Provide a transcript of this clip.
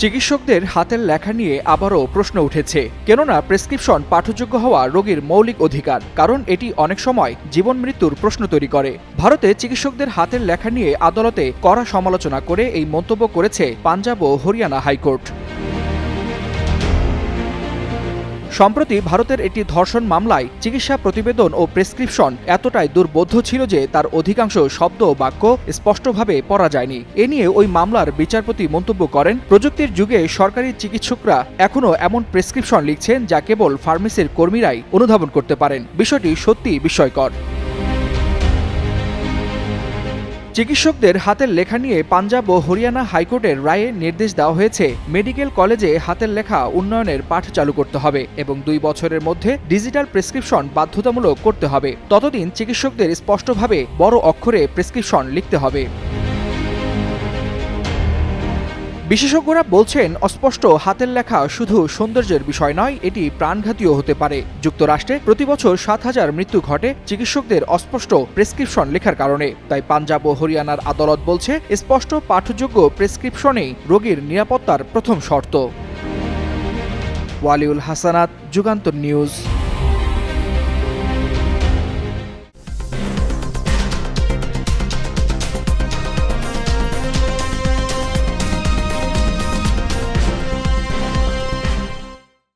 চিকিৎসকদের হাতের লেখা নিয়ে আবারও প্রশ্ন উঠেছে, কেননা প্রেসক্রিপশন পাঠযোগ্য হওয়া রোগীর মৌলিক অধিকার, কারণ এটি অনেক সময় জীবন মৃত্যুর প্রশ্ন তৈরি করে। ভারতে চিকিৎসকদের হাতের লেখা নিয়ে আদালতে কড়া সমালোচনা করে এই মন্তব্য করেছে পাঞ্জাব ও হরিয়ানা হাইকোর্ট। সম্প্রতি ভারতের একটি ধর্ষণ মামলায় চিকিৎসা প্রতিবেদন ও প্রেসক্রিপশন এতটাই দুর্বোধ্য ছিল যে তার অধিকাংশ শব্দ ও বাক্য স্পষ্টভাবে পড়া যায়নি। এ নিয়ে ওই মামলার বিচারপতি মন্তব্য করেন, প্রযুক্তির যুগে সরকারি চিকিৎসকরা এখনও এমন প্রেসক্রিপশন লিখছেন যা কেবল ফার্মেসির কর্মীরাই অনুধাবন করতে পারেন। বিষয়টি সত্যিই বিস্ময়কর। চিকিৎসকদের হাতের লেখা নিয়ে পাঞ্জাব ও হরিয়ানা হাইকোর্টের রায়ে নির্দেশ দেওয়া হয়েছে, মেডিকেল কলেজে হাতের লেখা উন্নয়নের পাঠ চালু করতে হবে এবং 2 বছরের মধ্যে ডিজিটাল প্রেসক্রিপশন বাধ্যতামূলক করতে হবে। ততদিন চিকিৎসকদের স্পষ্টভাবে বড় অক্ষরে প্রেসক্রিপশন লিখতে হবে। বিশেষজ্ঞরা বলছেন, অস্পষ্ট হাতের লেখা শুধু সৌন্দর্যের বিষয় নয়, এটি প্রাণঘাতীও হতে পারে। যুক্তরাষ্ট্রে প্রতিবছর 7,000 মৃত্যু ঘটে চিকিৎসকদের অস্পষ্ট প্রেসক্রিপশন লেখার কারণে। তাই পাঞ্জাব ও হরিয়ানার আদালত বলছে, স্পষ্ট পাঠযোগ্য প্রেসক্রিপশনেই রোগীর নিরাপত্তার প্রথম শর্ত। ওয়ালিউল হাসানাত, যুগান্তর নিউজ।